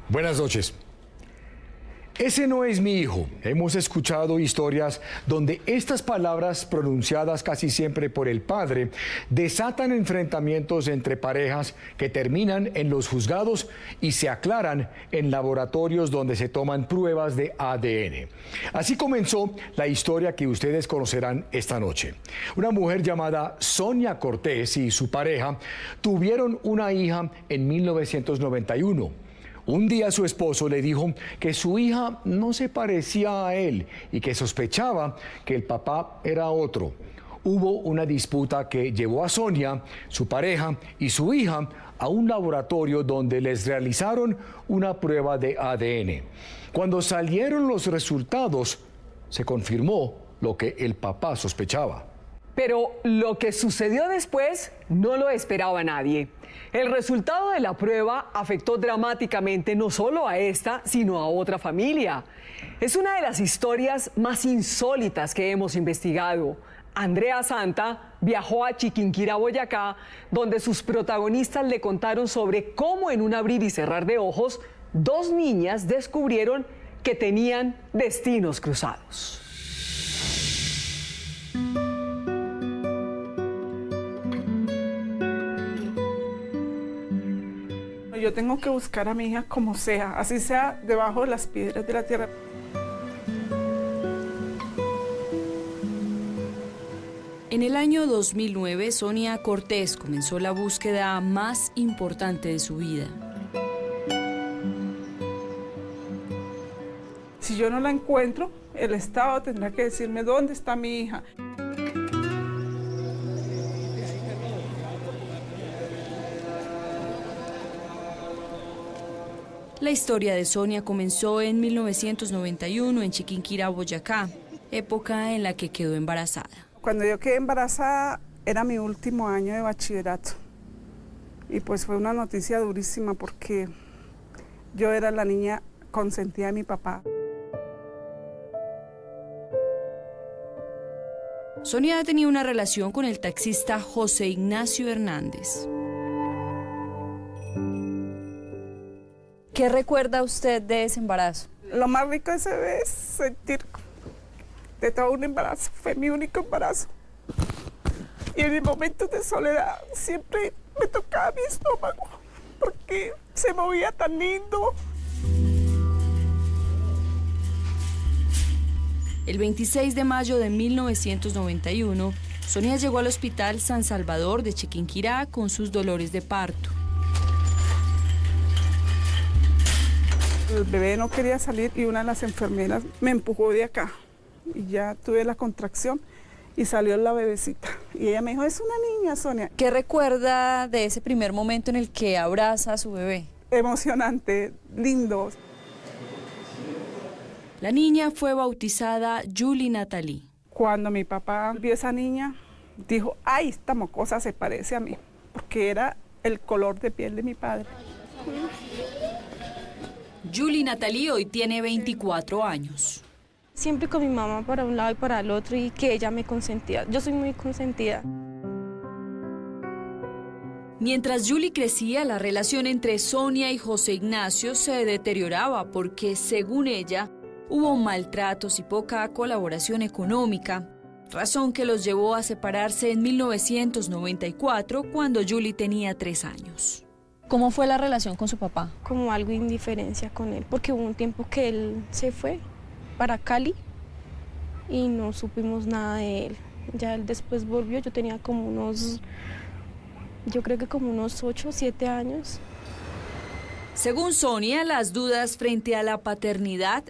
Buenas noches. Ese no es mi hijo. Hemos escuchado historias donde estas palabras, pronunciadas casi siempre por el padre, desatan enfrentamientos entre parejas que terminan en los juzgados y se aclaran en laboratorios donde se toman pruebas de ADN. Así comenzó la historia que ustedes conocerán esta noche. Una mujer llamada Sonia Cortés y su pareja tuvieron una hija en 1991. Un día su esposo le dijo que su hija no se parecía a él y que sospechaba que el papá era otro. Hubo una disputa que llevó a Sonia, su pareja y su hija a un laboratorio donde les realizaron una prueba de ADN. Cuando salieron los resultados, se confirmó lo que el papá sospechaba. Pero lo que sucedió después no lo esperaba nadie. El resultado de la prueba afectó dramáticamente no solo a esta, sino a otra familia. Es una de las historias más insólitas que hemos investigado. Andrea Santa viajó a Chiquinquirá, Boyacá, donde sus protagonistas le contaron sobre cómo en un abrir y cerrar de ojos, dos niñas descubrieron que tenían destinos cruzados. Yo tengo que buscar a mi hija como sea, así sea debajo de las piedras de la tierra. En el año 2009, Sonia Cortés comenzó la búsqueda más importante de su vida. Si yo no la encuentro, el Estado tendrá que decirme dónde está mi hija. La historia de Sonia comenzó en 1991 en Chiquinquirá, Boyacá, época en la que quedó embarazada. Cuando yo quedé embarazada era mi último año de bachillerato y pues fue una noticia durísima porque yo era la niña consentida de mi papá. Sonia tenía una relación con el taxista José Ignacio Hernández. ¿Qué recuerda usted de ese embarazo? Lo más rico de ese bebé es sentir de todo un embarazo, fue mi único embarazo. Y en momentos de soledad siempre me tocaba mi estómago, porque se movía tan lindo. El 26 de mayo de 1991, Sonia llegó al Hospital San Salvador de Chiquinquirá con sus dolores de parto. El bebé no quería salir y una de las enfermeras me empujó de acá. Y ya tuve la contracción y salió la bebecita. Y ella me dijo, es una niña, Sonia. ¿Qué recuerda de ese primer momento en el que abraza a su bebé? Emocionante, lindo. La niña fue bautizada Julie Natalie. Cuando mi papá vio a esa niña, dijo, ay, esta mocosa se parece a mí, porque era el color de piel de mi padre. Julie Natalie hoy tiene 24 años. Siempre con mi mamá para un lado y para el otro y que ella me consentía. Yo soy muy consentida. Mientras Julie crecía, la relación entre Sonia y José Ignacio se deterioraba porque, según ella, hubo maltratos y poca colaboración económica, razón que los llevó a separarse en 1994 cuando Julie tenía 3 años. ¿Cómo fue la relación con su papá? Como algo de indiferencia con él, porque hubo un tiempo que él se fue para Cali y no supimos nada de él. Ya él después volvió, yo tenía como unos 8 o 7 años. Según Sonia, las dudas frente a la paternidad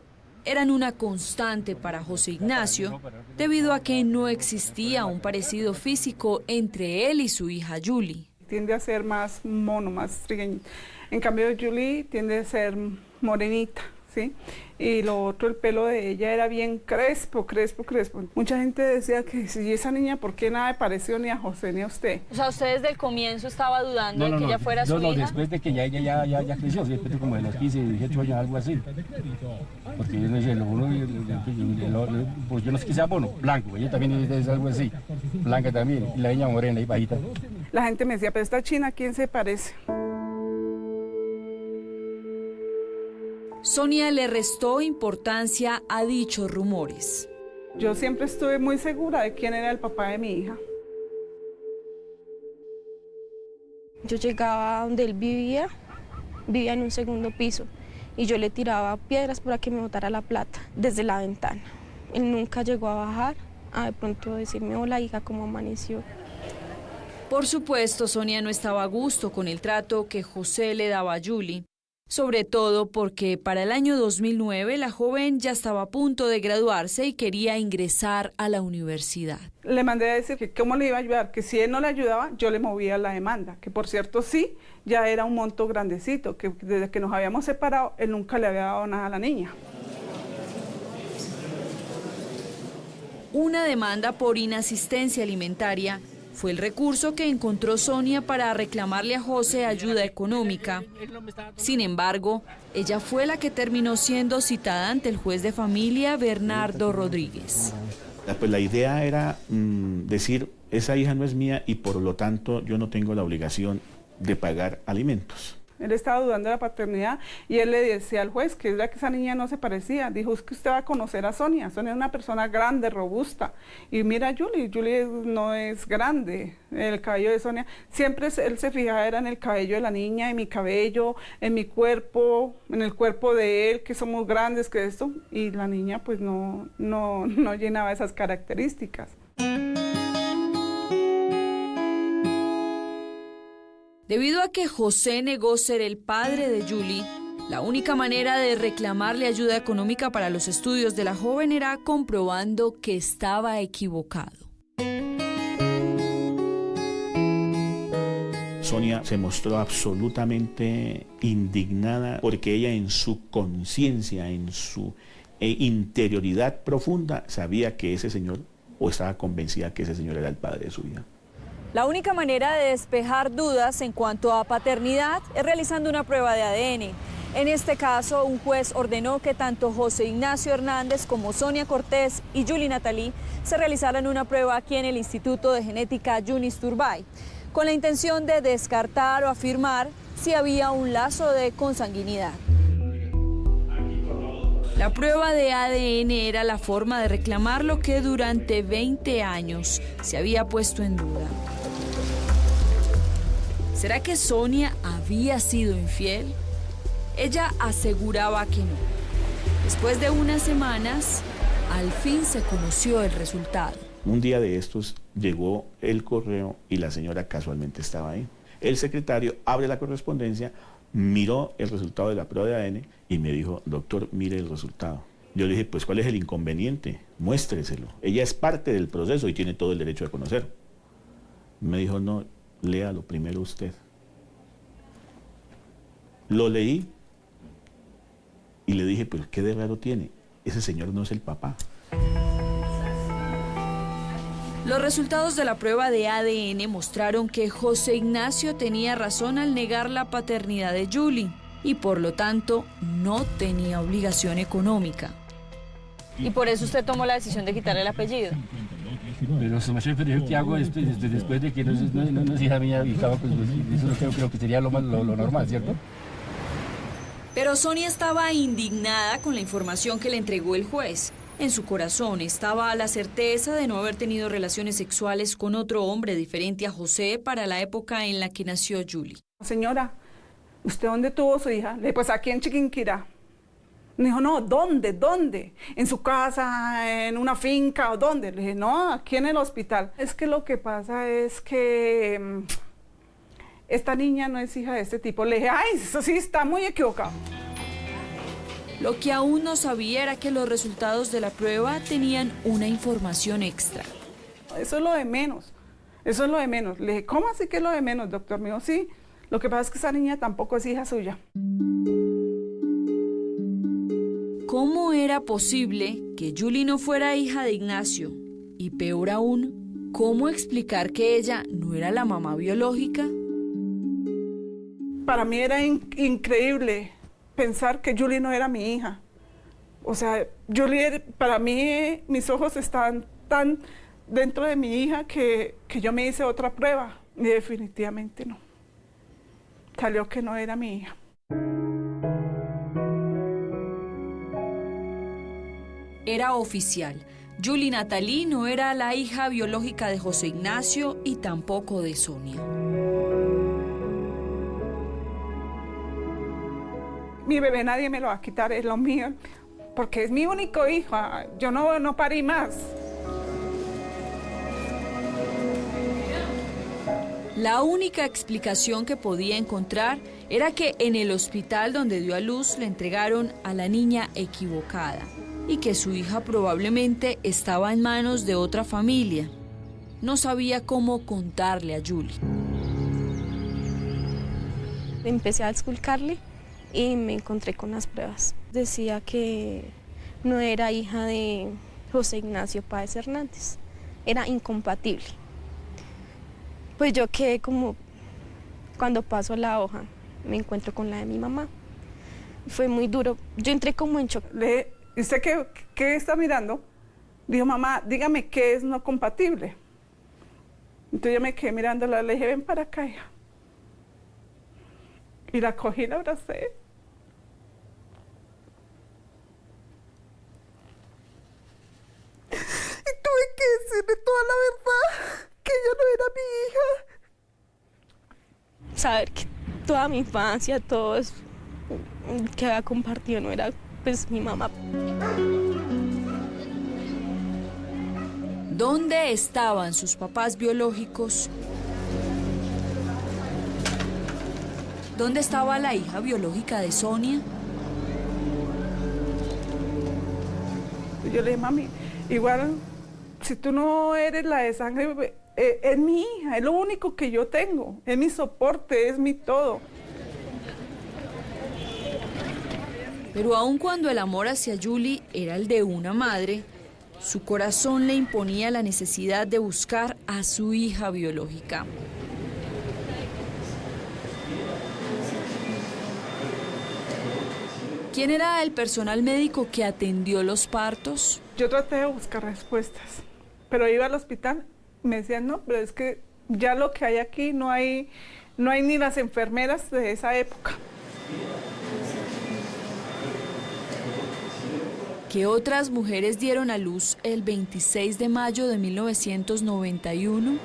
eran una constante para José Ignacio, debido a que no existía un parecido físico entre él y su hija Julie. Tiende a ser más mono, más trigueño. En cambio, Julie tiende a ser morenita, ¿sí? Y lo otro, el pelo de ella era bien crespo. Mucha gente decía que si esa niña, ¿por qué nada le pareció ni a José ni a usted? O sea, ¿usted desde el comienzo estaba dudando de que ella fuera su hija? No, después de que ella ya creció, después de como de los 15, 18 años, algo así. Porque yo no sé, pues yo no sé que sea mono, blanco, ella también es algo así, blanca también, y la niña morena y bajita. La gente me decía, pero esta china, ¿quién se parece? Sonia le restó importancia a dichos rumores. Yo siempre estuve muy segura de quién era el papá de mi hija. Yo llegaba donde él vivía en un segundo piso y yo le tiraba piedras para que me botara la plata desde la ventana. Él nunca llegó a bajar a de pronto decirme, hola hija, ¿cómo amaneció? Por supuesto, Sonia no estaba a gusto con el trato que José le daba a Julie, sobre todo porque para el año 2009 la joven ya estaba a punto de graduarse y quería ingresar a la universidad. Le mandé a decir que cómo le iba a ayudar, que si él no le ayudaba, yo le movía la demanda, que por cierto sí, ya era un monto grandecito, que desde que nos habíamos separado, él nunca le había dado nada a la niña. Una demanda por inasistencia alimentaria fue el recurso que encontró Sonia para reclamarle a José ayuda económica. Sin embargo, ella fue la que terminó siendo citada ante el juez de familia Bernardo Rodríguez. Pues la idea era decir, esa hija no es mía y por lo tanto yo no tengo la obligación de pagar alimentos. Él estaba dudando de la paternidad y él le decía al juez que era que esa niña no se parecía. Dijo, es que usted va a conocer a Sonia. Sonia es una persona grande, robusta. Y mira a Julie no es grande. El cabello de Sonia, siempre él se fijaba era en el cabello de la niña, en mi cabello, en mi cuerpo, en el cuerpo de él, que somos grandes, que esto. Y la niña pues no llenaba esas características. Debido a que José negó ser el padre de Julie, la única manera de reclamarle ayuda económica para los estudios de la joven era comprobando que estaba equivocado. Sonia se mostró absolutamente indignada porque ella en su conciencia, en su interioridad profunda, sabía que ese señor, o estaba convencida que ese señor era el padre de su hija. La única manera de despejar dudas en cuanto a paternidad es realizando una prueba de ADN. En este caso, un juez ordenó que tanto José Ignacio Hernández como Sonia Cortés y Julie Natalie se realizaran una prueba aquí en el Instituto de Genética Yunis Turbay, con la intención de descartar o afirmar si había un lazo de consanguinidad. La prueba de ADN era la forma de reclamar lo que durante 20 años se había puesto en duda. ¿Será que Sonia había sido infiel? Ella aseguraba que no. Después de unas semanas, al fin se conoció el resultado. Un día de estos llegó el correo y la señora casualmente estaba ahí. El secretario abre la correspondencia, miró el resultado de la prueba de ADN y me dijo, doctor, mire el resultado. Yo le dije, pues, ¿cuál es el inconveniente? Muéstreselo. Ella es parte del proceso y tiene todo el derecho de conocer. Me dijo, no, léalo primero usted. Lo leí y le dije, pues, ¿qué de raro tiene? Ese señor no es el papá. Los resultados de la prueba de ADN mostraron que José Ignacio tenía razón al negar la paternidad de Julie y por lo tanto no tenía obligación económica. Y por eso usted tomó la decisión de quitarle el apellido. Pero su merced, ¿qué hago después de que no es hija mía? Y estaba, pues, eso creo que sería lo normal, ¿cierto? Pero Sonia estaba indignada con la información que le entregó el juez. En su corazón estaba la certeza de no haber tenido relaciones sexuales con otro hombre diferente a José para la época en la que nació Julie. Señora, ¿usted dónde tuvo su hija? Le dije, pues aquí en Chiquinquirá. Me dijo, no, ¿dónde? ¿En su casa, en una finca o dónde? Le dije, no, aquí en el hospital. Es que lo que pasa es que esta niña no es hija de este tipo. Le dije, ay, eso sí está muy equivocado. Lo que aún no sabía era que los resultados de la prueba tenían una información extra. Eso es lo de menos, eso es lo de menos. Le dije, ¿cómo así que es lo de menos, doctor? Me dijo, sí, lo que pasa es que esa niña tampoco es hija suya. ¿Cómo era posible que Julie no fuera hija de Ignacio? Y peor aún, ¿cómo explicar que ella no era la mamá biológica? Para mí era increíble pensar que Julie no era mi hija. O sea, Julie, para mí, mis ojos estaban tan dentro de mi hija que yo me hice otra prueba y definitivamente no. Salió que no era mi hija. Era oficial. Julie Natalie no era la hija biológica de José Ignacio y tampoco de Sonia. Mi bebé nadie me lo va a quitar, es lo mío, porque es mi único hijo, yo no parí más. La única explicación que podía encontrar era que en el hospital donde dio a luz le entregaron a la niña equivocada y que su hija probablemente estaba en manos de otra familia. No sabía cómo contarle a Julie. Empecé a esculcarle y me encontré con las pruebas. Decía que no era hija de José Ignacio Páez Hernández, era incompatible. Pues yo quedé como, cuando paso la hoja, me encuentro con la de mi mamá. Fue muy duro, yo entré como en shock. ¿Y usted qué está mirando? Dijo, mamá, dígame qué es no compatible. Entonces yo me quedé mirándola, le dije, ven para acá, hija. Y la cogí y la abracé. Y tuve que decirle toda la verdad, que ella no era mi hija. Saber que toda mi infancia, todo eso que había compartido no era pues mi mamá. ¿Dónde estaban sus papás biológicos? ¿Dónde estaba la hija biológica de Sonia? Yo le dije, mami, igual, si tú no eres la de sangre, es mi hija, es lo único que yo tengo, es mi soporte, es mi todo. Pero aun cuando el amor hacia Julie era el de una madre, su corazón le imponía la necesidad de buscar a su hija biológica. ¿Quién era el personal médico que atendió los partos? Yo traté de buscar respuestas, pero iba al hospital y me decían, no, pero es que ya lo que hay aquí no hay ni las enfermeras de esa época. ¿Qué otras mujeres dieron a luz el 26 de mayo de 1991?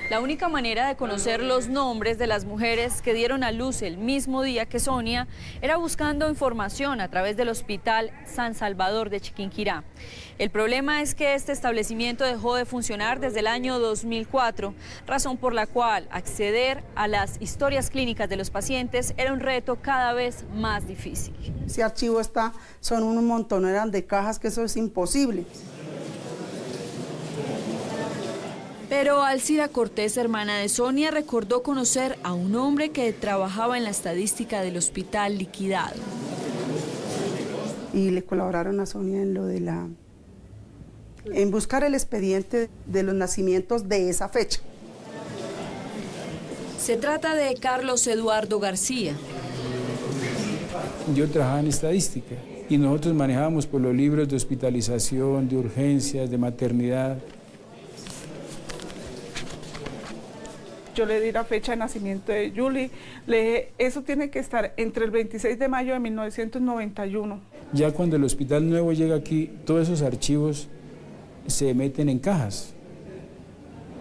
La única manera de conocer los nombres de las mujeres que dieron a luz el mismo día que Sonia era buscando información a través del Hospital San Salvador de Chiquinquirá. El problema es que este establecimiento dejó de funcionar desde el año 2004, razón por la cual acceder a las historias clínicas de los pacientes era un reto cada vez más difícil. Ese archivo son un montón de cajas, que eso es imposible. Pero Alcira Cortés, hermana de Sonia, recordó conocer a un hombre que trabajaba en la estadística del hospital liquidado. Y le colaboraron a Sonia en lo de en buscar el expediente de los nacimientos de esa fecha. Se trata de Carlos Eduardo García. Yo trabajaba en estadística y nosotros manejábamos por los libros de hospitalización, de urgencias, de maternidad. Yo le di la fecha de nacimiento de Julie, le dije, eso tiene que estar entre el 26 de mayo de 1991. Ya cuando el hospital nuevo llega aquí, todos esos archivos se meten en cajas.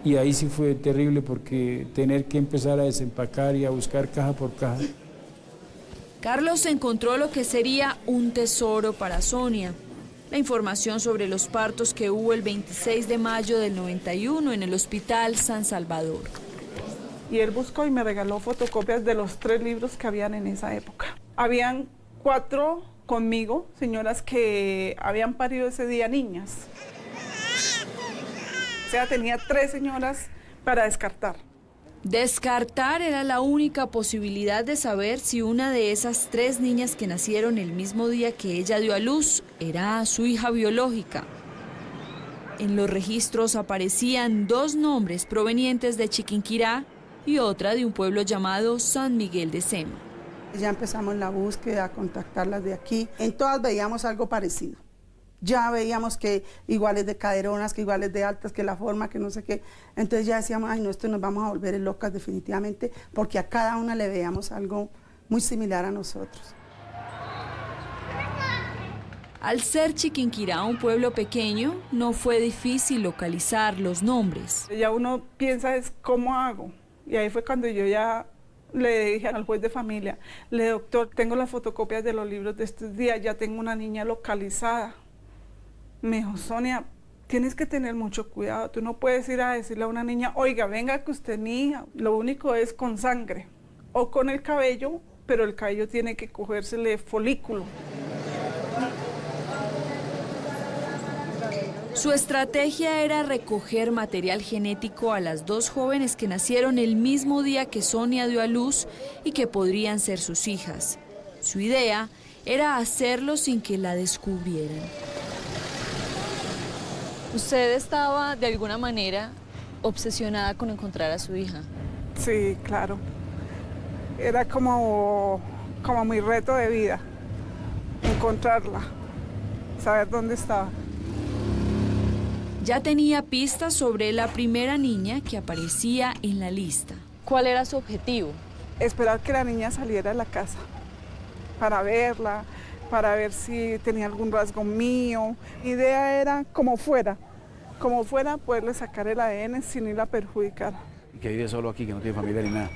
Y ahí sí fue terrible porque tener que empezar a desempacar y a buscar caja por caja. Carlos encontró lo que sería un tesoro para Sonia. La información sobre los partos que hubo el 26 de mayo del 91 en el Hospital San Salvador. Y él buscó y me regaló fotocopias de los 3 libros que habían en esa época. Habían 4 conmigo, señoras que habían parido ese día niñas. O sea, tenía 3 señoras para descartar. Descartar era la única posibilidad de saber si una de esas 3 niñas que nacieron el mismo día que ella dio a luz era su hija biológica. En los registros aparecían 2 nombres provenientes de Chiquinquirá y otra de un pueblo llamado San Miguel de Sema. Ya empezamos la búsqueda, a contactarlas de aquí. En todas veíamos algo parecido. Ya veíamos que iguales de caderonas, que iguales de altas, que la forma, que no sé qué. Entonces ya decíamos, ay no, esto nos vamos a volver locas definitivamente, porque a cada una le veíamos algo muy similar a nosotros. Al ser Chiquinquirá un pueblo pequeño, no fue difícil localizar los nombres. Ya uno piensa es cómo hago. Y ahí fue cuando yo ya le dije al juez de familia, doctor, tengo las fotocopias de los libros de estos días, ya tengo una niña localizada. Me dijo, Sonia, tienes que tener mucho cuidado, tú no puedes ir a decirle a una niña, oiga, venga que usted es mi hija. Lo único es con sangre o con el cabello, pero el cabello tiene que cogérsele folículo. Su estrategia era recoger material genético a las dos jóvenes que nacieron el mismo día que Sonia dio a luz y que podrían ser sus hijas. Su idea era hacerlo sin que la descubrieran. ¿Usted estaba de alguna manera obsesionada con encontrar a su hija? Sí, claro. Era como mi reto de vida, encontrarla, saber dónde estaba. Ya tenía pistas sobre la primera niña que aparecía en la lista. ¿Cuál era su objetivo? Esperar que la niña saliera de la casa para verla, para ver si tenía algún rasgo mío. Mi idea era como fuera, poderle sacar el ADN sin irla a perjudicar. Que vive solo aquí, que no tiene familia ni nada.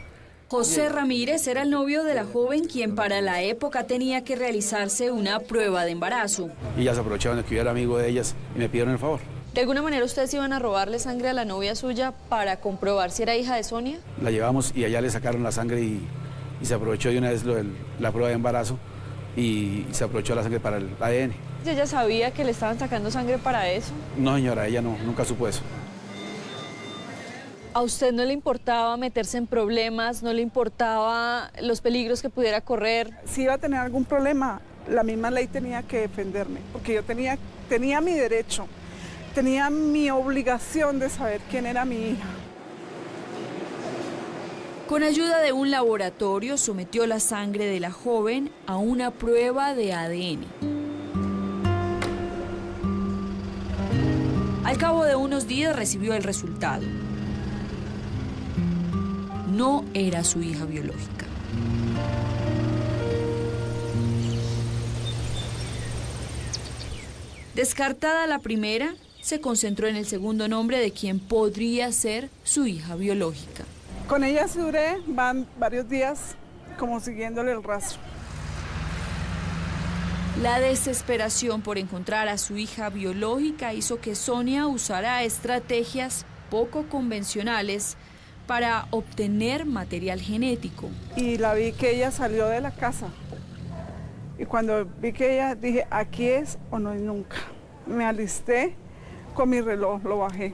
José Ramírez era el novio de la joven quien para la época tenía que realizarse una prueba de embarazo. Y ya se aprovecharon de que yo era amigo de ellas y me pidieron el favor. ¿De alguna manera ustedes iban a robarle sangre a la novia suya para comprobar si era hija de Sonia? La llevamos y allá le sacaron la sangre y se aprovechó de una vez la prueba de embarazo y se aprovechó la sangre para el ADN. ¿Ella sabía que le estaban sacando sangre para eso? No, señora, ella nunca supo eso. ¿A usted no le importaba meterse en problemas, no le importaba los peligros que pudiera correr? Si iba a tener algún problema, la misma ley tenía que defenderme, porque yo tenía mi derecho. Tenía mi obligación de saber quién era mi hija. Con ayuda de un laboratorio sometió la sangre de la joven a una prueba de ADN. Al cabo de unos días recibió el resultado. No era su hija biológica. Descartada la primera, se concentró en el segundo nombre de quien podría ser su hija biológica. Con ella duré varios días como siguiéndole el rastro. La desesperación por encontrar a su hija biológica hizo que Sonia usara estrategias poco convencionales para obtener material genético. Y la vi que ella salió de la casa. Y cuando vi que ella, dije, aquí es o no es nunca. Me alisté con mi reloj, lo bajé.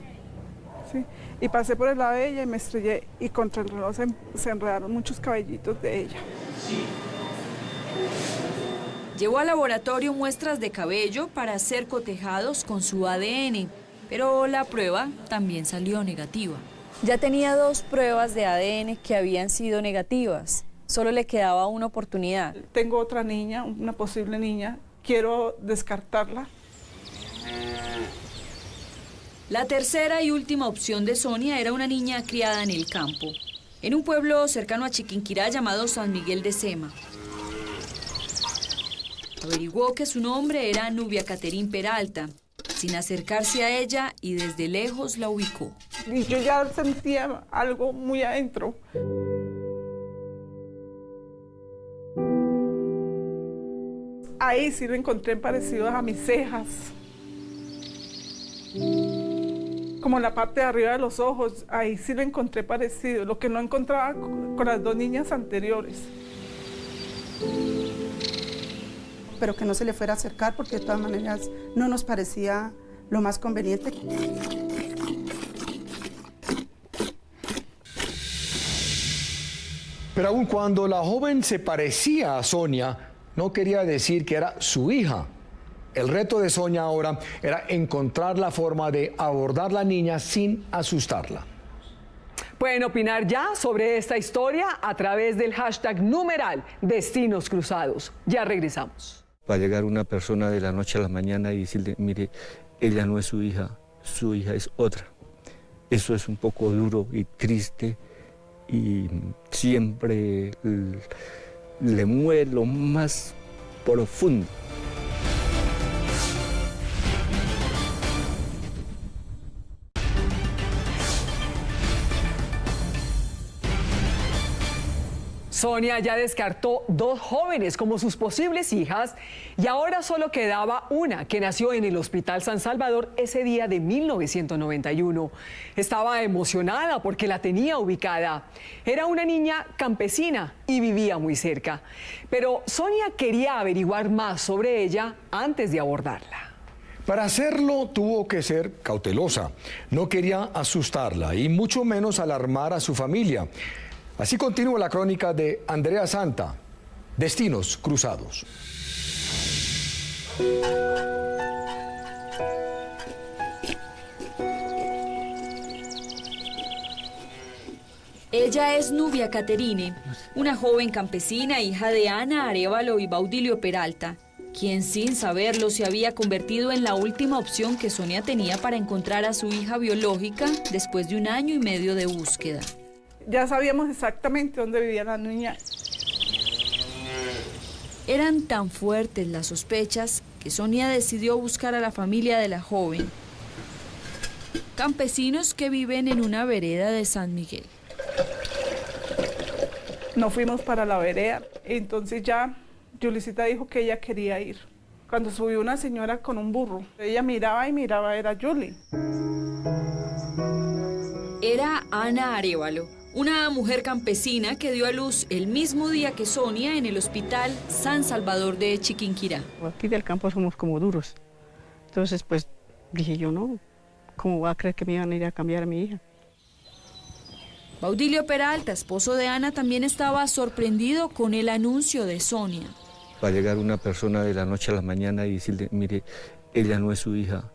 ¿Sí? Y pasé por el lado de ella y me estrellé. Y contra el reloj se enredaron muchos cabellitos de ella. Llevó al laboratorio muestras de cabello para ser cotejados con su ADN, pero la prueba también salió negativa. Ya tenía 2 pruebas de ADN que habían sido negativas. Solo le quedaba una oportunidad. Tengo otra niña, una posible niña. Quiero descartarla. La tercera y última opción de Sonia era una niña criada en el campo, en un pueblo cercano a Chiquinquirá llamado San Miguel de Sema. Averiguó que su nombre era Nubia Caterín Peralta, sin acercarse a ella, y desde lejos la ubicó. Y yo ya sentía algo muy adentro. Ahí sí lo encontré parecido a mis cejas. Como la parte de arriba de los ojos, ahí sí lo encontré parecido, lo que no encontraba con las 2 niñas anteriores. Pero que no se le fuera a acercar porque de todas maneras no nos parecía lo más conveniente. Pero aun cuando la joven se parecía a Sonia, no quería decir que era su hija. El reto de Sonia ahora era encontrar la forma de abordar a la niña sin asustarla. Pueden opinar ya sobre esta historia a través del hashtag numeral Destinos Cruzados. Ya regresamos. Va a llegar una persona de la noche a la mañana y decirle, mire, ella no es su hija es otra. Eso es un poco duro y triste y siempre le mueve lo más profundo. Sonia ya descartó 2 jóvenes como sus posibles hijas y ahora solo quedaba una que nació en el Hospital San Salvador ese día de 1991. Estaba emocionada porque la tenía ubicada. Era una niña campesina y vivía muy cerca. Pero Sonia quería averiguar más sobre ella antes de abordarla. Para hacerlo tuvo que ser cautelosa. No quería asustarla y mucho menos alarmar a su familia. Así continúa la crónica de Andrea Santa, Destinos Cruzados. Ella es Nubia Caterine, una joven campesina, hija de Ana Arévalo y Baudilio Peralta, quien sin saberlo se había convertido en la última opción que Sonia tenía para encontrar a su hija biológica después de 1 año y medio de búsqueda. Ya sabíamos exactamente dónde vivía la niña. Eran tan fuertes las sospechas que Sonia decidió buscar a la familia de la joven, campesinos que viven en una vereda de San Miguel. Nos fuimos para la vereda, entonces ya Yulicita dijo que ella quería ir. Cuando subió una señora con un burro, ella miraba y miraba, era Yuli. Era Ana Arévalo, una mujer campesina que dio a luz el mismo día que Sonia en el Hospital San Salvador de Chiquinquirá. Aquí del campo somos como duros. Entonces, pues, dije yo, no, ¿cómo voy a creer que me iban a ir a cambiar a mi hija? Baudilio Peralta, esposo de Ana, también estaba sorprendido con el anuncio de Sonia. Va a llegar una persona de la noche a la mañana y decirle, mire, ella no es su hija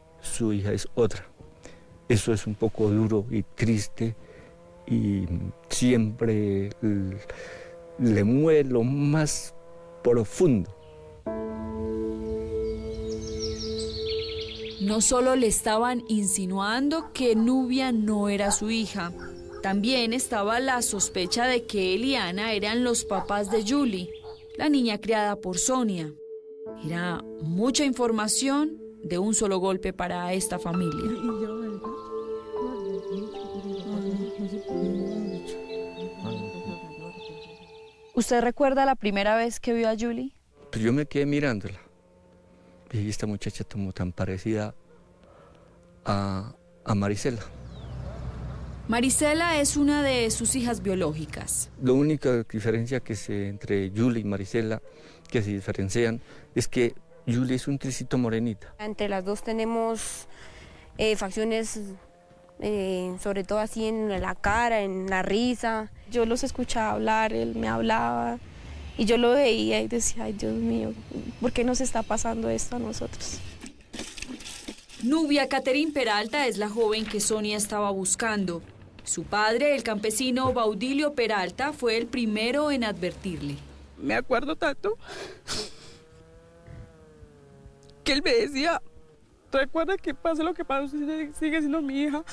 es otra. Eso es un poco duro y triste y siempre le mueve lo más profundo. No solo le estaban insinuando que Nubia no era su hija, también estaba la sospecha de que él y Ana eran los papás de Yuli, la niña criada por Sonia. Era mucha información de un solo golpe para esta familia. ¿Usted recuerda la primera vez que vio a Yuli? Pues yo me quedé mirándola. Y esta muchacha como tan parecida a Marisela. Marisela es una de sus hijas biológicas. La única diferencia entre Yuli y Marisela, que se diferencian, es que Yuli es un tricito morenita. Entre las dos tenemos facciones, sobre todo así en la cara, en la risa. Yo los escuchaba hablar, él me hablaba y yo lo veía y decía, ay Dios mío, ¿por qué nos está pasando esto a nosotros? Nubia Caterine Peralta es la joven que Sonia estaba buscando. Su padre, el campesino Baudilio Peralta, fue el primero en advertirle. Me acuerdo tanto que él me decía, recuerda que pase lo que pase, usted sigue siendo mi hija.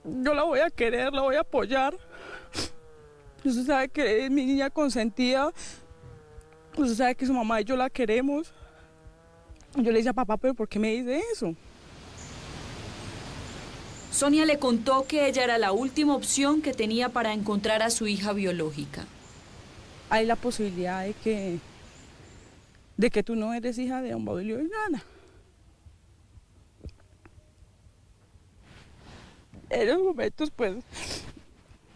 Yo la voy a querer, la voy a apoyar. Usted sabe que es mi niña consentida. Usted sabe que su mamá y yo la queremos. Yo le decía, papá, ¿pero por qué me dice eso? Sonia le contó que ella era la última opción que tenía para encontrar a su hija biológica. Hay la posibilidad de que tú no eres hija de don Baudilio y Ana. En esos momentos, pues,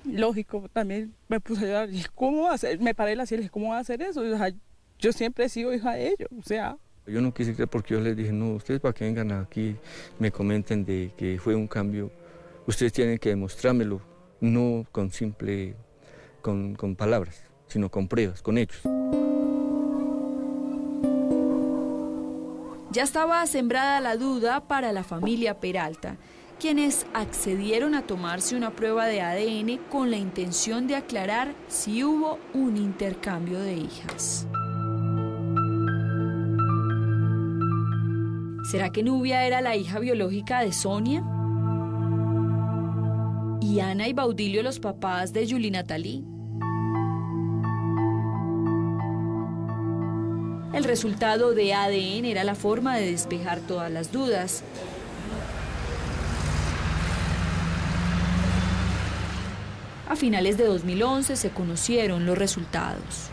lógico, también me puse a llorar. ¿Cómo va a ser? Me paré y le dije, ¿cómo va a hacer eso? O sea, yo siempre he sido hija de ellos, o sea... Yo no quise creer porque yo les dije, no, ustedes para que vengan aquí, me comenten de que fue un cambio, ustedes tienen que demostrármelo, no con palabras, sino con pruebas, con hechos. Ya estaba sembrada la duda para la familia Peralta, quienes accedieron a tomarse una prueba de ADN con la intención de aclarar si hubo un intercambio de hijas. ¿Será que Nubia era la hija biológica de Sonia? ¿Y Ana y Baudilio los papás de Yuli Natalie? El resultado de ADN era la forma de despejar todas las dudas. A finales de 2011 se conocieron los resultados.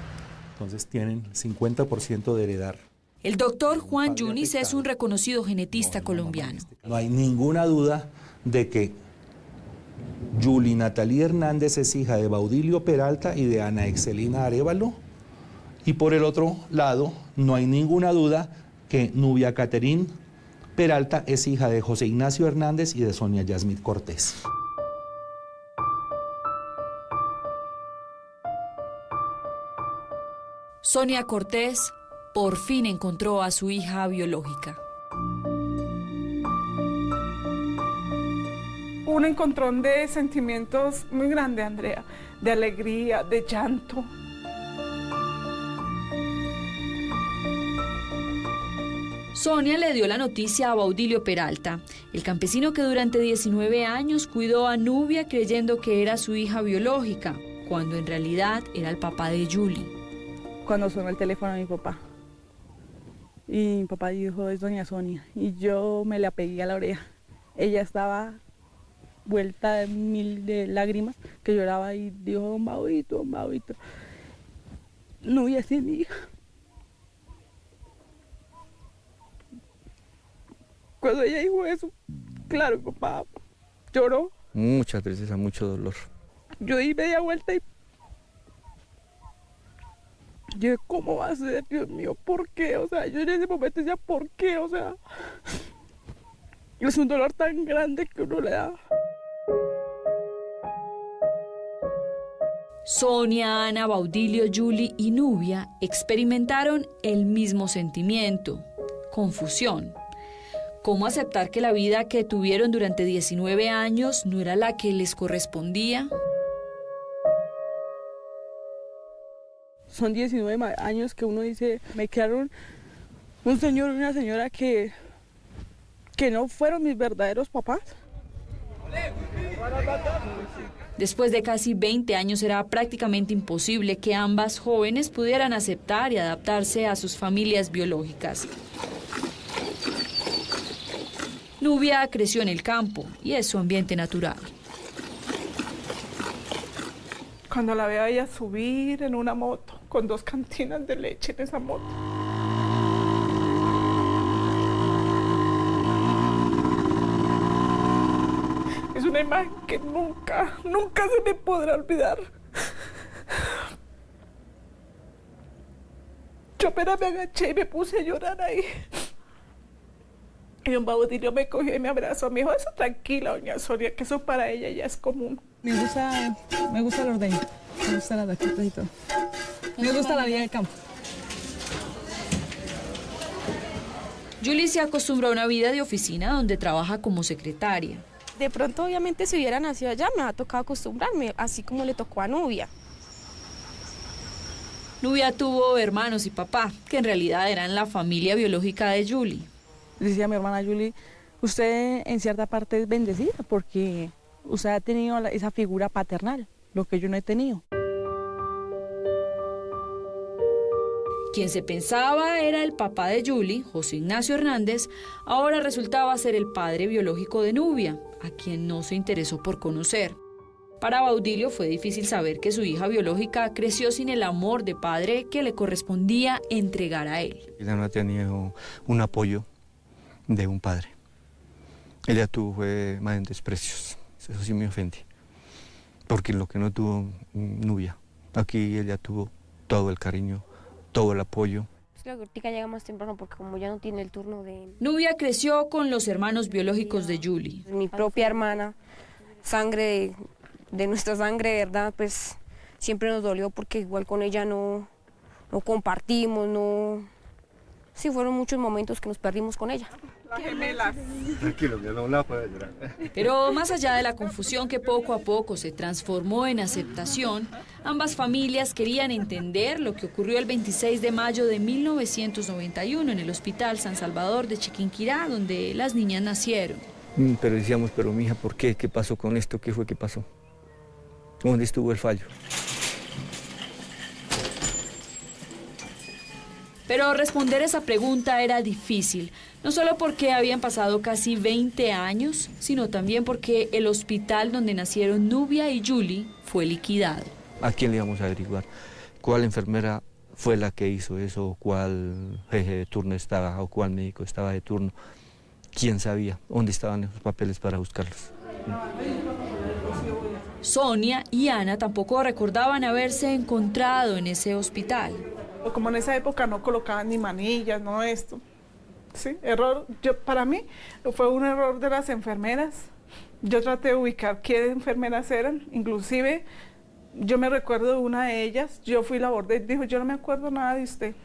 Entonces tienen 50% de heredar. El doctor Juan Yunis es un reconocido genetista colombiano. No hay ninguna duda de que Julie Natalie Hernández es hija de Baudilio Peralta y de Ana Excelina Arévalo. Y por el otro lado, no hay ninguna duda que Nubia Caterín Peralta es hija de José Ignacio Hernández y de Sonia Yasmith Cortés. Sonia Cortés por fin encontró a su hija biológica. Un encontrón de sentimientos muy grande, Andrea, de alegría, de llanto. Sonia le dio la noticia a Baudilio Peralta, el campesino que durante 19 años cuidó a Nubia creyendo que era su hija biológica, cuando en realidad era el papá de Julie. Cuando sonó el teléfono de mi papá, y mi papá dijo, es doña Sonia, y yo me le apegué a la oreja. Ella estaba vuelta de mil de lágrimas, que lloraba y dijo, don Baudito, Nubia es mi hija. Cuando ella dijo eso, claro, mi papá lloró. Mucha tristeza, mucho dolor. Yo di media vuelta y yo, ¿cómo va a ser? Dios mío, ¿por qué? O sea, yo en ese momento decía, ¿por qué? O sea, es un dolor tan grande que uno le da. Sonia, Ana, Baudilio, Julie y Nubia experimentaron el mismo sentimiento, confusión. ¿Cómo aceptar que la vida que tuvieron durante 19 años no era la que les correspondía? Son 19 años que uno dice, me quedaron un señor y una señora que no fueron mis verdaderos papás. Después de casi 20 años era prácticamente imposible que ambas jóvenes pudieran aceptar y adaptarse a sus familias biológicas. Nubia creció en el campo y es su ambiente natural. Cuando la veo a ella subir en una moto, con 2 cantinas de leche en esa moto. Es una imagen que nunca se me podrá olvidar. Yo apenas me agaché y me puse a llorar ahí. Y don Baudilio me cogió y me abrazó. Me dijo, eso tranquila, doña Sonia, que eso para ella ya es común. Me gusta el ordeño, me gusta las vaquitas y todo. Me gusta la vida del campo. Julie se acostumbró a una vida de oficina donde trabaja como secretaria. De pronto, obviamente, si hubiera nacido allá, me ha tocado acostumbrarme, así como le tocó a Nubia. Nubia tuvo hermanos y papá, que en realidad eran la familia biológica de Julie. Decía mi hermana Julie, usted en cierta parte es bendecida porque usted ha tenido esa figura paternal, lo que yo no he tenido. Quien se pensaba era el papá de Julie, José Ignacio Hernández, ahora resultaba ser el padre biológico de Nubia, a quien no se interesó por conocer. Para Baudilio fue difícil saber que su hija biológica creció sin el amor de padre que le correspondía entregar a él. Ella no ha tenido un apoyo de un padre. Ella tuvo más en desprecios. Eso sí me ofendí. Porque lo que no tuvo Nubia, aquí ella tuvo todo el cariño, todo el apoyo. La cortica llega más temprano porque como ya no tiene el turno de... Nubia creció con los hermanos biológicos de Julie. Mi propia hermana, sangre de nuestra sangre, ¿verdad? Pues siempre nos dolió porque igual con ella no compartimos, no... Sí, fueron muchos momentos que nos perdimos con ella. Las gemelas. Tranquilo, que no la puede llorar. Pero más allá de la confusión que poco a poco se transformó en aceptación, ambas familias querían entender lo que ocurrió el 26 de mayo de 1991 en el Hospital San Salvador de Chiquinquirá, donde las niñas nacieron. Pero decíamos, pero mija, ¿por qué? ¿Qué pasó con esto? ¿Qué fue que pasó? ¿Dónde estuvo el fallo? Pero responder esa pregunta era difícil, no solo porque habían pasado casi 20 años, sino también porque el hospital donde nacieron Nubia y Julie fue liquidado. ¿A quién le íbamos a averiguar? ¿Cuál enfermera fue la que hizo eso? ¿Cuál jefe de turno estaba? ¿O cuál médico estaba de turno? ¿Quién sabía? ¿Dónde estaban esos papeles para buscarlos? Sonia y Ana tampoco recordaban haberse encontrado en ese hospital. Como en esa época no colocaban ni manillas, no esto. Sí, error. Para mí fue un error de las enfermeras. Yo traté de ubicar qué enfermeras eran, inclusive yo me recuerdo de una de ellas, yo fui la abordé, dijo, yo no me acuerdo nada de usted.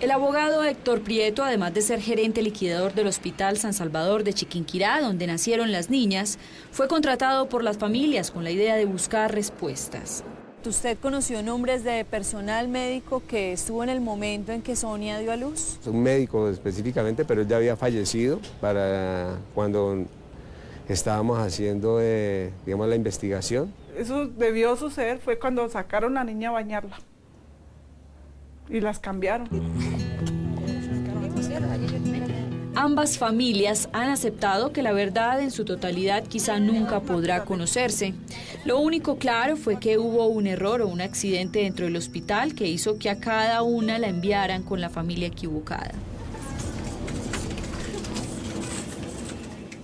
El abogado Héctor Prieto, además de ser gerente liquidador del Hospital San Salvador de Chiquinquirá, donde nacieron las niñas, fue contratado por las familias con la idea de buscar respuestas. ¿Usted conoció nombres de personal médico que estuvo en el momento en que Sonia dio a luz? Un médico específicamente, pero él ya había fallecido para cuando estábamos haciendo, digamos, la investigación. Eso debió suceder, fue cuando sacaron a la niña a bañarla y las cambiaron. Ambas familias han aceptado que la verdad en su totalidad quizá nunca podrá conocerse. Lo único claro fue que hubo un error o un accidente dentro del hospital que hizo que a cada una la enviaran con la familia equivocada.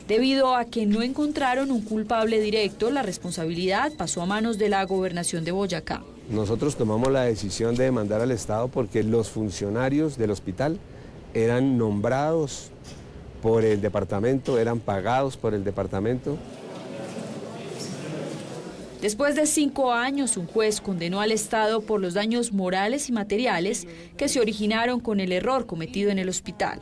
Debido a que no encontraron un culpable directo, la responsabilidad pasó a manos de la Gobernación de Boyacá. Nosotros tomamos la decisión de demandar al Estado porque los funcionarios del hospital eran nombrados por el departamento, eran pagados por el departamento. Después de 5 años, un juez condenó al Estado por los daños morales y materiales que se originaron con el error cometido en el hospital.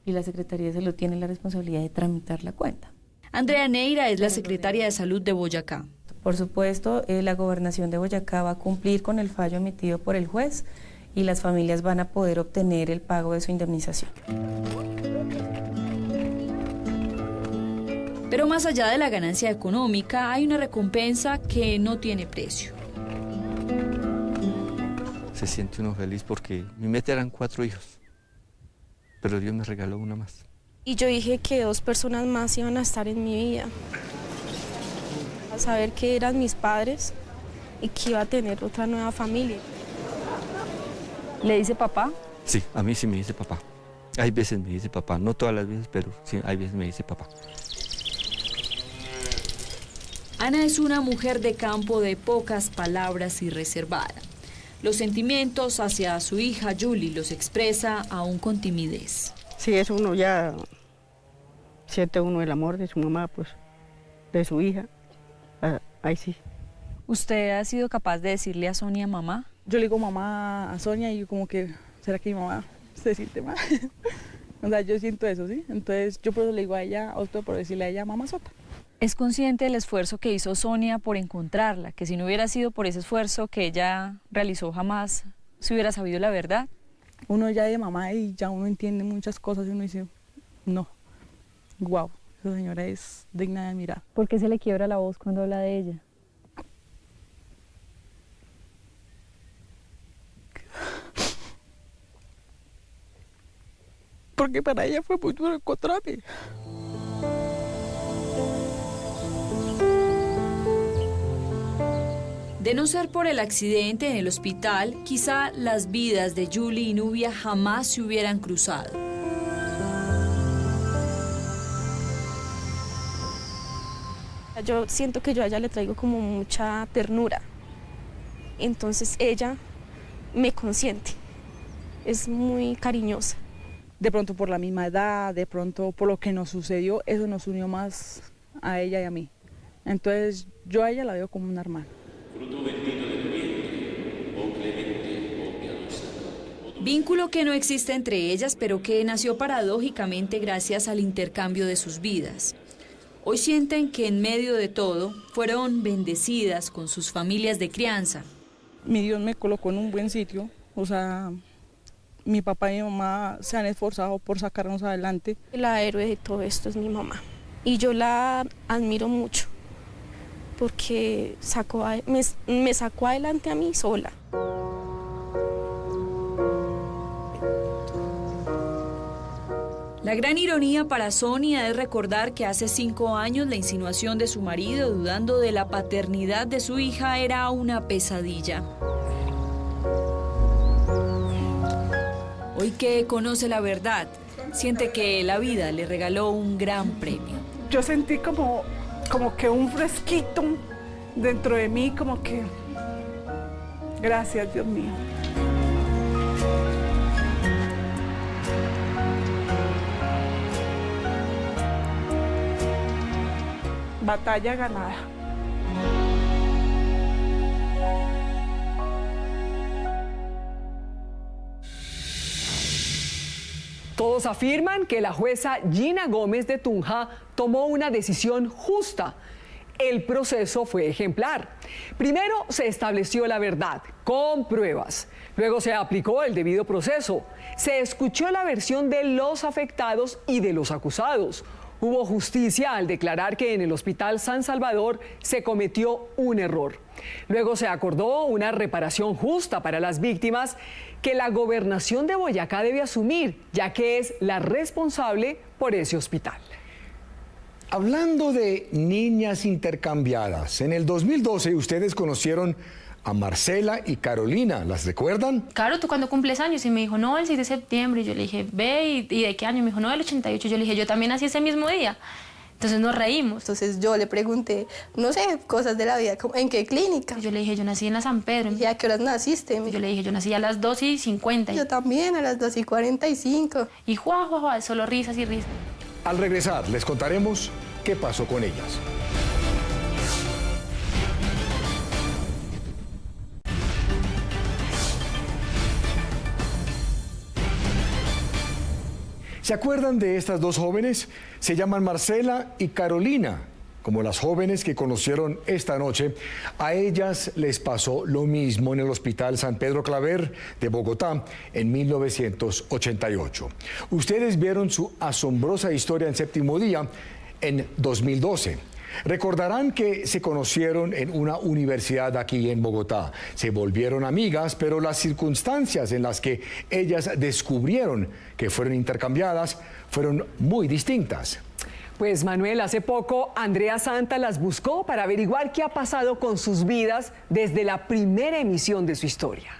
Y la Secretaría de Salud tiene la responsabilidad de tramitar la cuenta. Andrea Neira es la secretaria de Salud de Boyacá. Por supuesto, la Gobernación de Boyacá va a cumplir con el fallo emitido por el juez y las familias van a poder obtener el pago de su indemnización. Pero más allá de la ganancia económica, hay una recompensa que no tiene precio. Se siente uno feliz porque mi meta eran 4 hijos, pero Dios me regaló una más. Y yo dije que 2 personas más iban a estar en mi vida. A saber que eran mis padres y que iba a tener otra nueva familia. ¿Le dice papá? Sí, a mí sí me dice papá. Hay veces me dice papá, no todas las veces, pero sí, hay veces me dice papá. Ana es una mujer de campo de pocas palabras y reservada. Los sentimientos hacia su hija Julie los expresa aún con timidez. Sí, eso uno ya siente uno el amor de su mamá, pues, de su hija. Ahí sí. ¿Usted ha sido capaz de decirle a Sonia mamá? Yo le digo mamá a Sonia y yo como que, ¿será que mi mamá se siente mal? O sea, yo siento eso, ¿sí? Entonces yo por eso le digo a ella, opto por decirle a ella mamá Sota. ¿Es consciente del esfuerzo que hizo Sonia por encontrarla? Que si no hubiera sido por ese esfuerzo que ella realizó jamás se hubiera sabido la verdad. Uno ya de mamá y ya uno entiende muchas cosas y uno dice, no, wow, esa señora es digna de admirar. ¿Por qué se le quiebra la voz cuando habla de ella? Porque para ella fue muy duro encontrarme. De no ser por el accidente en el hospital, quizá las vidas de Julie y Nubia jamás se hubieran cruzado. Yo siento que yo a ella le traigo como mucha ternura. Entonces ella me consiente. Es muy cariñosa. De pronto por la misma edad, de pronto por lo que nos sucedió, eso nos unió más a ella y a mí. Entonces yo a ella la veo como una hermana. Fruto bendito de tu vientre, oh clemente, oh piadosa. Vínculo que no existe entre ellas, pero que nació paradójicamente gracias al intercambio de sus vidas. Hoy sienten que en medio de todo fueron bendecidas con sus familias de crianza. Mi Dios me colocó en un buen sitio, o sea, mi papá y mi mamá se han esforzado por sacarnos adelante. La héroe de todo esto es mi mamá y yo la admiro mucho porque me sacó adelante a mí sola. La gran ironía para Sonia es recordar que hace 5 años la insinuación de su marido dudando de la paternidad de su hija era una pesadilla. Hoy que conoce la verdad, siente que la vida le regaló un gran premio. Yo sentí como que un fresquito dentro de mí, como que gracias, Dios mío. Batalla ganada. Todos afirman que la jueza Gina Gómez de Tunja tomó una decisión justa. El proceso fue ejemplar. Primero se estableció la verdad, con pruebas. Luego se aplicó el debido proceso. Se escuchó la versión de los afectados y de los acusados. Hubo justicia al declarar que en el Hospital San Salvador se cometió un error. Luego se acordó una reparación justa para las víctimas que la gobernación de Boyacá debe asumir, ya que es la responsable por ese hospital. Hablando de niñas intercambiadas, en el 2012 ustedes conocieron a Marcela y Carolina, ¿las recuerdan? Caro, ¿tú cuándo cumples años? Y me dijo, no, el 6 de septiembre. Y yo le dije, ve, ¿y de qué año? Me dijo, no, del 88. Yo le dije, yo también nací ese mismo día. Entonces nos reímos. Entonces yo le pregunté, no sé, cosas de la vida, como, ¿en qué clínica? Yo le dije, yo nací en la San Pedro. ¿Y a qué horas naciste? Yo le dije, yo nací a las 2:50. Yo también, a las 2:45. Y juá, solo risas y risas. Al regresar les contaremos qué pasó con ellas. ¿Se acuerdan de estas dos jóvenes? Se llaman Marcela y Carolina. Como las jóvenes que conocieron esta noche, a ellas les pasó lo mismo en el Hospital San Pedro Claver de Bogotá en 1988. Ustedes vieron su asombrosa historia en Séptimo Día en 2012. Recordarán que se conocieron en una universidad aquí en Bogotá. Se volvieron amigas, pero las circunstancias en las que ellas descubrieron que fueron intercambiadas fueron muy distintas. Pues Manuel, hace poco Andrea Santa las buscó para averiguar qué ha pasado con sus vidas desde la primera emisión de su historia.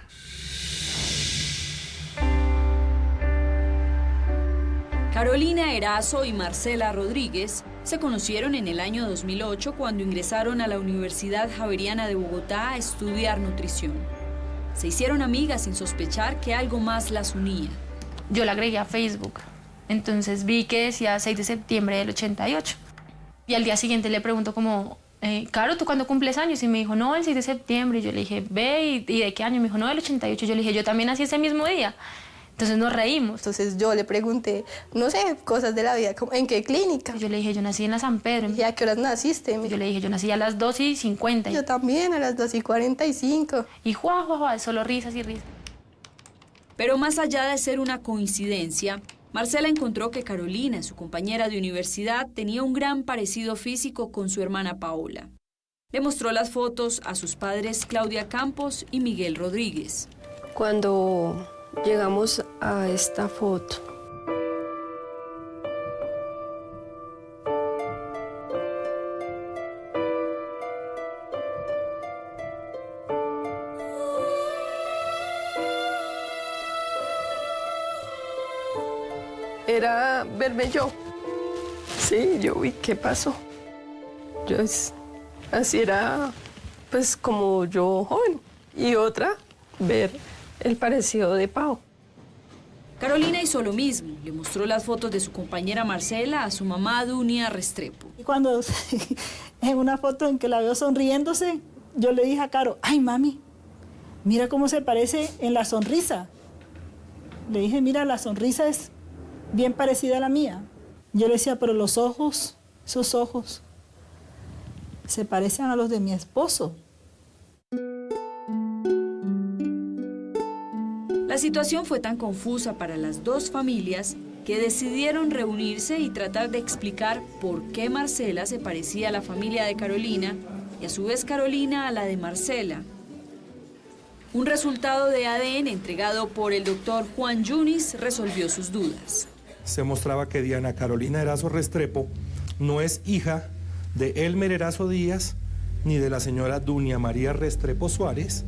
Carolina Erazo y Marcela Rodríguez se conocieron en el año 2008 cuando ingresaron a la Universidad Javeriana de Bogotá a estudiar nutrición. Se hicieron amigas sin sospechar que algo más las unía. Yo la agregué a Facebook, entonces vi que decía 6 de septiembre del 88. Y al día siguiente le pregunto como, Caro, ¿tú cuándo cumples años? Y me dijo, no, el 6 de septiembre. Y yo le dije, ve, ¿y de qué año? Me dijo, no, del 88. Yo le dije, yo también nací ese mismo día. Entonces nos reímos. Entonces yo le pregunté, no sé, cosas de la vida, como, ¿en qué clínica? Yo le dije, yo nací en la San Pedro. ¿Y a qué horas naciste? Yo le dije, yo nací a las 2:50. Yo también, a las 2:45. Y juá, solo risas y risas. Pero más allá de ser una coincidencia, Marcela encontró que Carolina, su compañera de universidad, tenía un gran parecido físico con su hermana Paola. Le mostró las fotos a sus padres Claudia Campos y Miguel Rodríguez. Cuando llegamos a esta foto, era verme yo. Sí, yo vi qué pasó. Así era, pues como yo joven. Y otra, ver el parecido de Pau. Carolina hizo lo mismo. Le mostró las fotos de su compañera Marcela a su mamá Dunia Restrepo. Y cuando en una foto en que la veo sonriéndose, yo le dije a Caro, ay mami, mira cómo se parece en la sonrisa. Le dije, mira, la sonrisa es bien parecida a la mía. Yo le decía, pero los ojos, esos ojos, se parecen a los de mi esposo. La situación fue tan confusa para las dos familias que decidieron reunirse y tratar de explicar por qué Marcela se parecía a la familia de Carolina y a su vez Carolina a la de Marcela. Un resultado de ADN entregado por el doctor Juan Yunis resolvió sus dudas. se mostraba que Diana Carolina Erazo Restrepo no es hija de Elmer Erazo Díaz ni de la señora Dunia María Restrepo Suárez,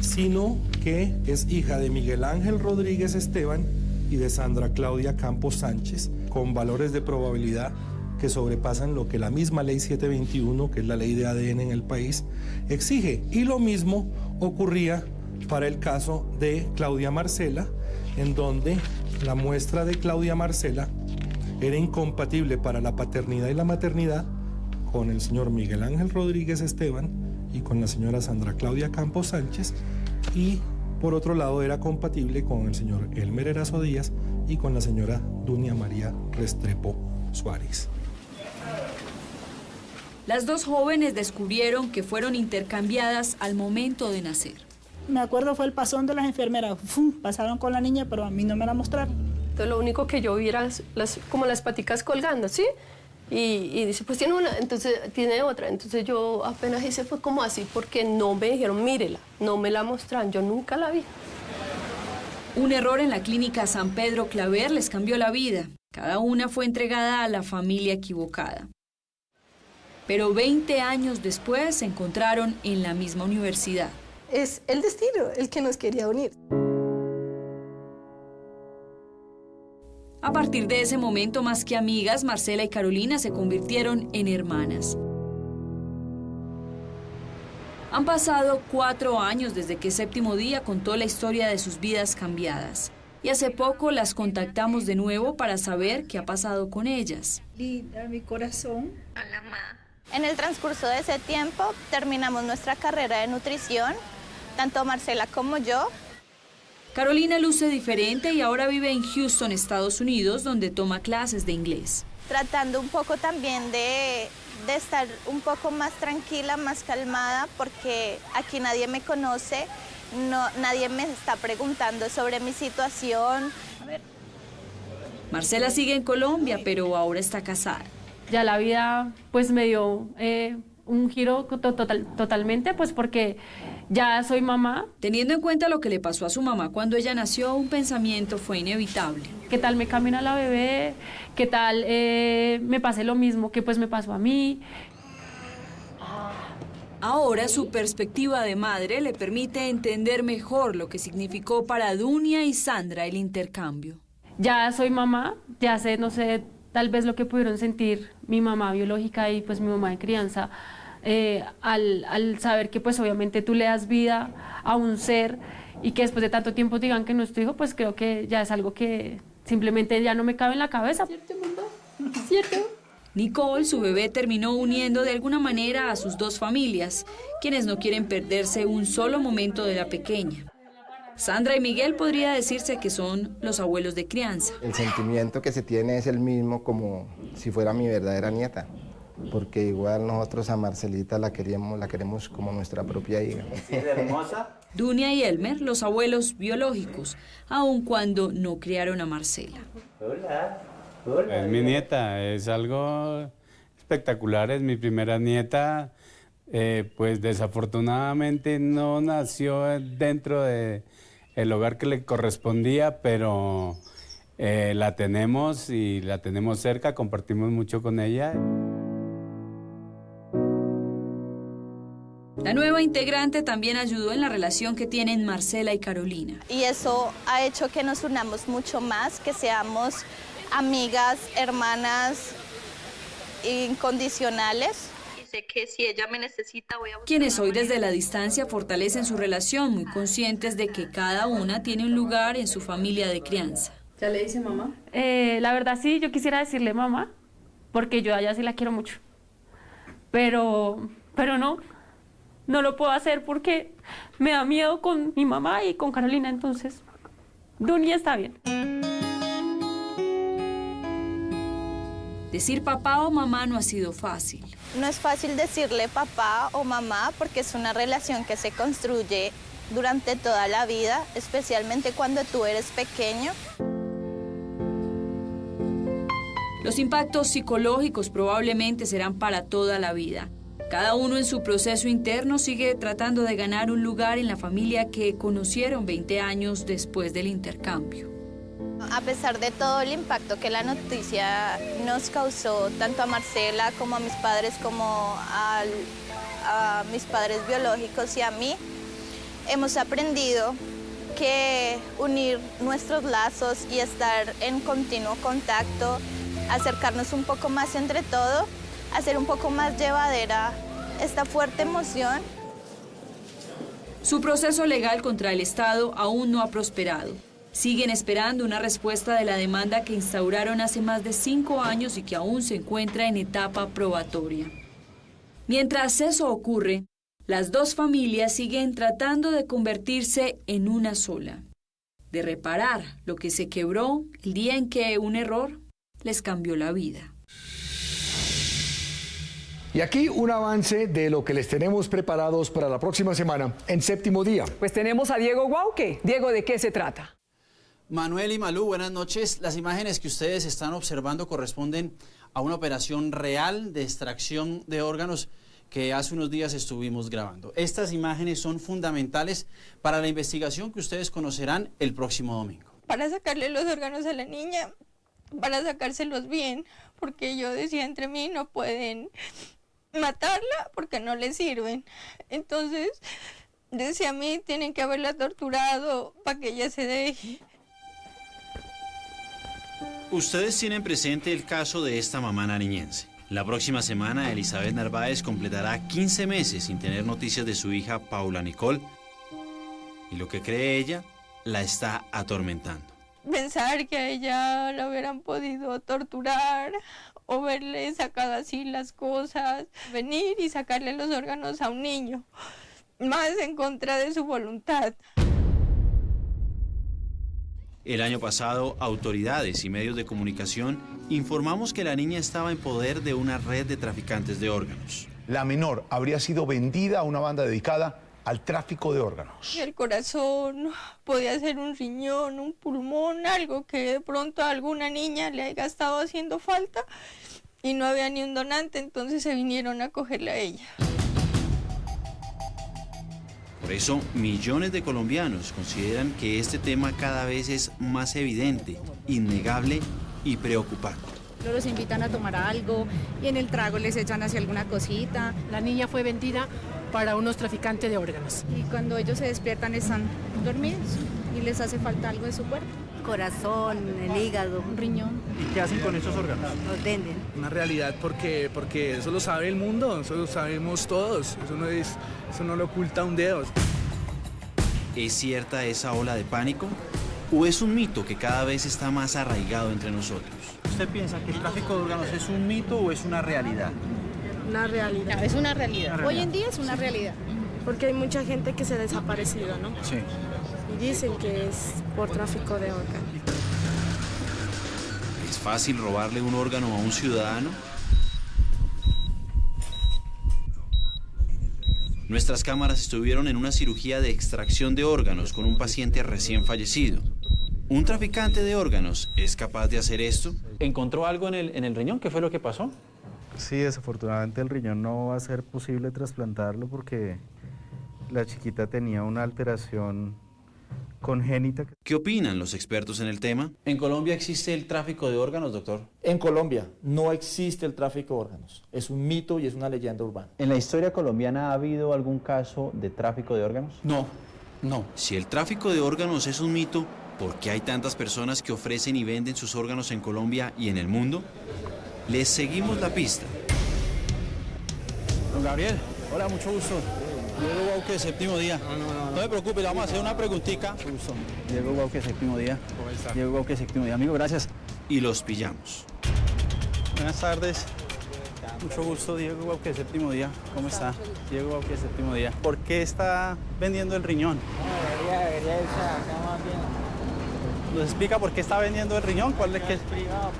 sino que es hija de Miguel Ángel Rodríguez Esteban y de Sandra Claudia Campos Sánchez, con valores de probabilidad que sobrepasan lo que la misma ley 721, que es la ley de ADN en el país, exige. Y lo mismo ocurría para el caso de Claudia Marcela, en donde la muestra de Claudia Marcela era incompatible para la paternidad y la maternidad con el señor Miguel Ángel Rodríguez Esteban y con la señora Sandra Claudia Campos Sánchez, y por otro lado era compatible con el señor Elmer Erazo Díaz y con la señora Dunia María Restrepo Suárez. Las dos jóvenes descubrieron que fueron intercambiadas al momento de nacer. Me acuerdo fue el pasón de las enfermeras. ¡Fum! Pasaron con la niña, pero a mí no me la mostraron. Entonces lo único que yo vi era como las paticas colgando, ¿sí? Y dice, pues tiene una, entonces tiene otra. Entonces yo apenas hice, pues como así, porque no me dijeron, mírela, no me la mostraron, yo nunca la vi. Un error en la clínica San Pedro Claver les cambió la vida. Cada una fue entregada a la familia equivocada. Pero 20 años después se encontraron en la misma universidad. Es el destino el que nos quería unir. A partir de ese momento, más que amigas, Marcela y Carolina se convirtieron en hermanas. Han pasado 4 años desde que Séptimo Día contó la historia de sus vidas cambiadas. Y hace poco las contactamos de nuevo para saber qué ha pasado con ellas. Linda, mi corazón. Hola, ma. En el transcurso de ese tiempo terminamos nuestra carrera de nutrición, tanto Marcela como yo. Carolina luce diferente y ahora vive en Houston, Estados Unidos, donde toma clases de inglés. Tratando un poco también de estar un poco más tranquila, más calmada, porque aquí nadie me conoce, nadie me está preguntando sobre mi situación. Marcela sigue en Colombia, pero ahora está casada. Ya la vida pues me dio un giro totalmente, pues porque ya soy mamá. Teniendo en cuenta lo que le pasó a su mamá cuando ella nació, un pensamiento fue inevitable. ¿Qué tal me camina la bebé? ¿Qué tal me pase lo mismo que pues me pasó a mí? Ahora su perspectiva de madre le permite entender mejor lo que significó para Dunia y Sandra el intercambio. Ya soy mamá, ya sé, no sé, tal vez lo que pudieron sentir mi mamá biológica y pues mi mamá de crianza, al saber que pues obviamente tú le das vida a un ser y que después de tanto tiempo digan que no es tu hijo, pues creo que ya es algo que simplemente ya no me cabe en la cabeza. ¿Cierto, mamá? ¿Cierto? Nicole, su bebé, terminó uniendo de alguna manera a sus dos familias, quienes no quieren perderse un solo momento de la pequeña. Sandra y Miguel podría decirse que son los abuelos de crianza. El sentimiento que se tiene es el mismo como si fuera mi verdadera nieta, porque igual nosotros a Marcelita la queremos como nuestra propia hija. ¿Es hermosa? Dunia y Elmer, los abuelos biológicos, aun cuando no criaron a Marcela. Hola. Hola. Es mi nieta, es algo espectacular, es mi primera nieta. Pues desafortunadamente no nació dentro del hogar que le correspondía, pero la tenemos y la tenemos cerca, compartimos mucho con ella. La nueva integrante también ayudó en la relación que tienen Marcela y Carolina. Y eso ha hecho que nos unamos mucho más, que seamos amigas, hermanas incondicionales. Sé que si ella me necesita voy a buscar. Quienes hoy desde la distancia fortalecen su relación, muy conscientes de que cada una tiene un lugar en su familia de crianza. ¿Ya le dice mamá? La verdad sí, yo quisiera decirle mamá, porque yo a ella sí la quiero mucho. Pero no lo puedo hacer porque me da miedo con mi mamá y con Carolina, entonces Dunia está bien. Decir papá o mamá no ha sido fácil. No es fácil decirle papá o mamá porque es una relación que se construye durante toda la vida, especialmente cuando tú eres pequeño. Los impactos psicológicos probablemente serán para toda la vida. Cada uno en su proceso interno sigue tratando de ganar un lugar en la familia que conocieron 20 años después del intercambio. A pesar de todo el impacto que la noticia nos causó, tanto a Marcela como a mis padres, como a mis padres biológicos y a mí, hemos aprendido que unir nuestros lazos y estar en continuo contacto, acercarnos un poco más entre todo, hacer un poco más llevadera esta fuerte emoción. Su proceso legal contra el Estado aún no ha prosperado. Siguen esperando una respuesta de la demanda que instauraron hace más de 5 años y que aún se encuentra en etapa probatoria. Mientras eso ocurre, las dos familias siguen tratando de convertirse en una sola, de reparar lo que se quebró el día en que un error les cambió la vida. Y aquí un avance de lo que les tenemos preparados para la próxima semana en Séptimo Día. Pues tenemos a Diego Guauque. Diego, ¿de qué se trata? Manuel y Malú, buenas noches. Las imágenes que ustedes están observando corresponden a una operación real de extracción de órganos que hace unos días estuvimos grabando. Estas imágenes son fundamentales para la investigación que ustedes conocerán el próximo domingo. Para sacarle los órganos a la niña, para sacárselos bien, porque yo decía entre mí, no pueden matarla porque no le sirven. Entonces, decía a mí, tienen que haberla torturado para que ella se deje. Ustedes tienen presente el caso de esta mamá nariñense. La próxima semana, Elizabeth Narváez completará 15 meses sin tener noticias de su hija Paula Nicole. Y lo que cree ella, la está atormentando. Pensar que a ella la hubieran podido torturar o verle sacado así las cosas, venir y sacarle los órganos a un niño, más en contra de su voluntad. El año pasado, autoridades y medios de comunicación informamos que la niña estaba en poder de una red de traficantes de órganos. La menor habría sido vendida a una banda dedicada al tráfico de órganos. El corazón, podía ser un riñón, un pulmón, algo que de pronto a alguna niña le haya estado haciendo falta y no había ni un donante, entonces se vinieron a cogerla a ella. Por eso, millones de colombianos consideran que este tema cada vez es más evidente, innegable y preocupante. Los invitan a tomar algo y en el trago les echan hacia alguna cosita. La niña fue vendida para unos traficantes de órganos. Y cuando ellos se despiertan están dormidos y les hace falta algo de su cuerpo. Corazón, el hígado, un riñón. ¿Y qué hacen con esos órganos? Los venden. Una realidad porque eso lo sabe el mundo, eso lo sabemos todos, eso no lo oculta un dedo. ¿Es cierta esa ola de pánico? ¿O es un mito que cada vez está más arraigado entre nosotros? ¿Usted piensa que el tráfico de órganos es un mito o es una realidad? Una realidad. Es una realidad. Hoy en día es una realidad. Porque hay mucha gente que se ha desaparecido, ¿no? Sí. Y dicen que es por tráfico de órganos. ¿Es fácil robarle un órgano a un ciudadano? Nuestras cámaras estuvieron en una cirugía de extracción de órganos con un paciente recién fallecido. ¿Un traficante de órganos es capaz de hacer esto? ¿Encontró algo en el riñón? ¿Qué fue lo que pasó? Sí, desafortunadamente el riñón no va a ser posible trasplantarlo porque la chiquita tenía una alteración congénita. ¿Qué opinan los expertos en el tema? ¿En Colombia existe el tráfico de órganos, doctor? En Colombia no existe el tráfico de órganos. Es un mito y es una leyenda urbana. ¿En la historia colombiana ha habido algún caso de tráfico de órganos? No. Si el tráfico de órganos es un mito, ¿por qué hay tantas personas que ofrecen y venden sus órganos en Colombia y en el mundo? Les seguimos la pista. Don Gabriel, hola, mucho gusto. Diego Guauque, Séptimo Día. No me preocupe, le vamos a hacer una preguntita. Diego Guauque, Séptimo Día. ¿Cómo está? Diego Guauque, Séptimo Día. Amigo, gracias. Y los pillamos. Buenas tardes. Mucho gusto, Diego Guauque, Séptimo Día. ¿Cómo está? Diego Guauque, Séptimo Día. ¿Por qué está vendiendo el riñón? ¿Nos explica por qué está vendiendo el riñón? ¿Cuál es que es? Privado.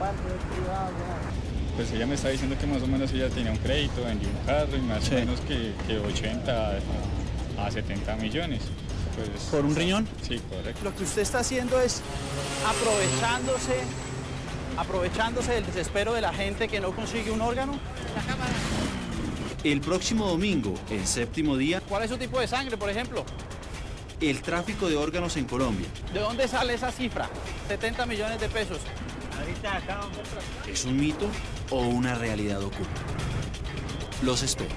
Pues ella me está diciendo que más o menos ella tenía un crédito, vendió un carro y más o menos que 80 a 70 millones. Pues, ¿por un riñón? Sí, correcto. Lo que usted está haciendo es aprovechándose del desespero de la gente que no consigue un órgano. El próximo domingo, el Séptimo Día. ¿Cuál es su tipo de sangre, por ejemplo? el tráfico de órganos en Colombia. ¿De dónde sale esa cifra? 70 millones de pesos. ¿Es un mito o una realidad oculta? Los espero.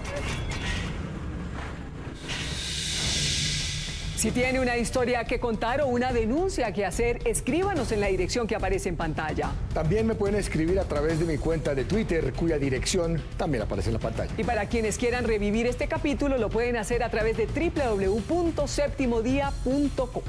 Si tiene una historia que contar o una denuncia que hacer, escríbanos en la dirección que aparece en pantalla. También me pueden escribir a través de mi cuenta de Twitter, cuya dirección también aparece en la pantalla. Y para quienes quieran revivir este capítulo, lo pueden hacer a través de www.septimodia.com.